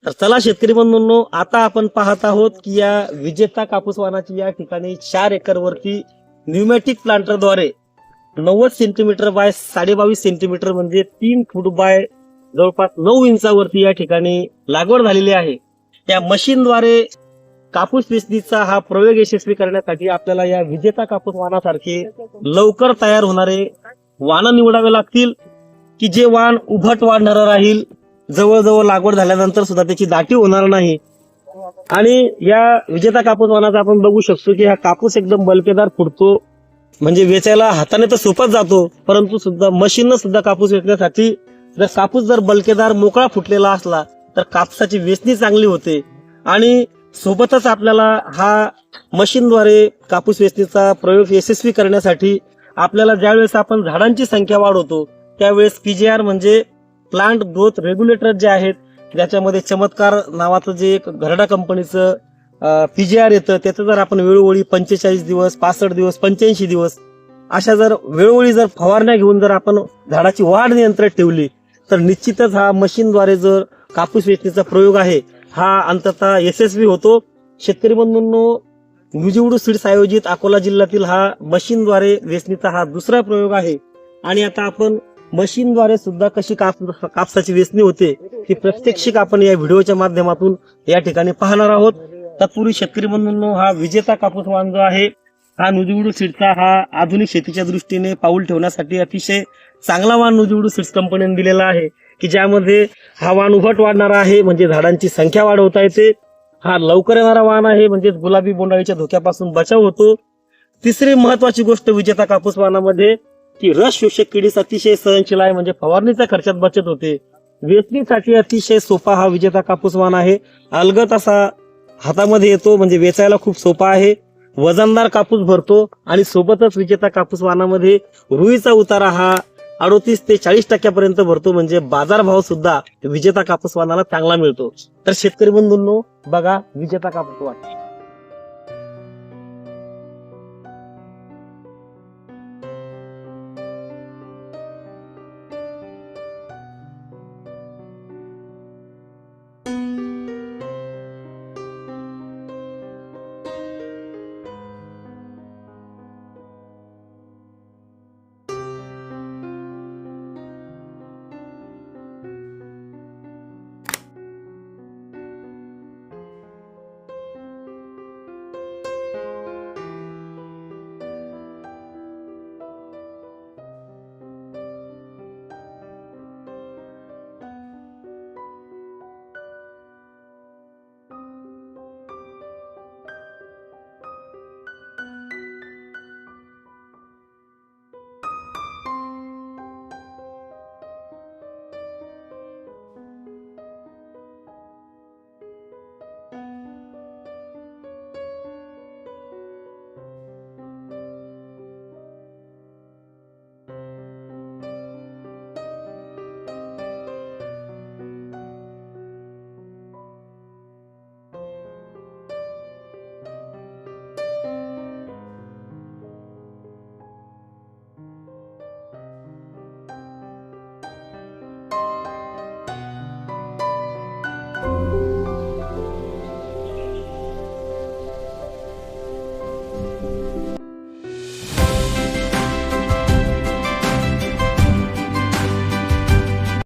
तर चला शेतकरी बंधूंनो, आता आपण पाहत आहोत की या विजेता कापूस वाहनाची या ठिकाणी 4 एकर वरती न्यूमॅटिक प्लांटरद्वारे 90 सेंटीमीटर बाय 22.5 सेंटीमीटर म्हणजे 3 फूट बाय जवळपास 9 इंचावरती या ठिकाणी लागवड झालेली आहे. या मशीनद्वारे कापूस वेचणीचा हा प्रयोग यशस्वी करण्यासाठी आपल्याला या विजेता कापूस वाहनासारखे लवकर तयार होणारे वाहन निवडावे लागतील की जे वाहन उभट वाढणारं राहील, जवळजवळ लागवड झाल्यानंतर सुद्धा त्याची दाटी होणार नाही. आणि या विजेता कापूस वाहनाचा आपण बघू शकतो की हा कापूस एकदम बलकेदार फुटतो, म्हणजे वेचायला हाताने तर सोपच जातो, परंतु सुद्धा मशीननं सुद्धा कापूस वेचण्यासाठी जर कापूस जर बलकेदार मोकळा फुटलेला असला तर कापसाची वेचणी चांगली होते. आणि सोबतच आपल्याला हा मशीनद्वारे कापूस वेचणीचा प्रयोग यशस्वी करण्यासाठी आपल्याला ज्यावेळेस आपण झाडांची संख्या वाढवतो त्यावेळेस PGR म्हणजे प्लांट ग्रोथ रेग्युलेटर जे आहेत, ज्याच्यामध्ये चमत्कार नावाचं जे एक घरडा कंपनीचं PGR येतं, त्याचं जर आपण वेळोवेळी 45 दिवस 65 दिवस 85 दिवस अशा जर वेळोवेळी जर फवारण्या घेऊन जर आपण झाडाची वाढ नियंत्रित ठेवली तर निश्चितच हा मशीनद्वारे जर कापूस वेचणीचा प्रयोग आहे हा अंततः यशस्वी होतो. शेतकरी बंधूंनो, नुजिवडू सीड्स आयोजित अकोला जिल्ह्यातील हा मशीनद्वारे वेचणीचा हा दुसरा प्रयोग आहे. आणि आता आपण मशीनद्वारे सुद्धा कशी कापसाची वेचणी होते ती प्रत्यक्षिक आपण या व्हिडिओच्या माध्यमातून या ठिकाणी पाहणार आहोत. तत्पूर्वी शेतकरी बंधूंनो, हा विजेता कापूस वाहन जो आहे हा नुजिवडू सीड्सचा हा आधुनिक शेतीच्या दृष्टीने पाऊल ठेवण्यासाठी अतिशय चांगला वाहन नुजिवडू सीड्स कंपनीने दिलेला आहे की ज्यामध्ये हा वाहन उभट वाढणारा आहे, म्हणजे झाडांची संख्या वाढवता येते. हा लवकर येणारा वाहन आहे, म्हणजे गुलाबी बोंडाळीच्या धोक्यापासून बचाव होतो. तिसरी महत्वाची गोष्ट विजेता कापूस वाहनामध्ये की रस शोषक किडीस अतिशय सहनशील आहे, म्हणजे फवारणीच्या खर्चात बचत होते. वेचणीसाठी अतिशय सोपा हा विजेता कापूस वाहन आहे. अलगद असा हातामध्ये येतो, म्हणजे वेचायला खूप सोपा आहे. वजनदार कापूस भरतो आणि सोबतच विजेता कापूस वाहनामध्ये रुईचा उतारा हा 38 ते 40% पर्यंत भरतो, म्हणजे बाजारभाव सुद्धा विजेता कापूस वाहनाला चांगला मिळतो. तर शेतकरी बंधूंनो, बघा विजेता कापूस वाहन.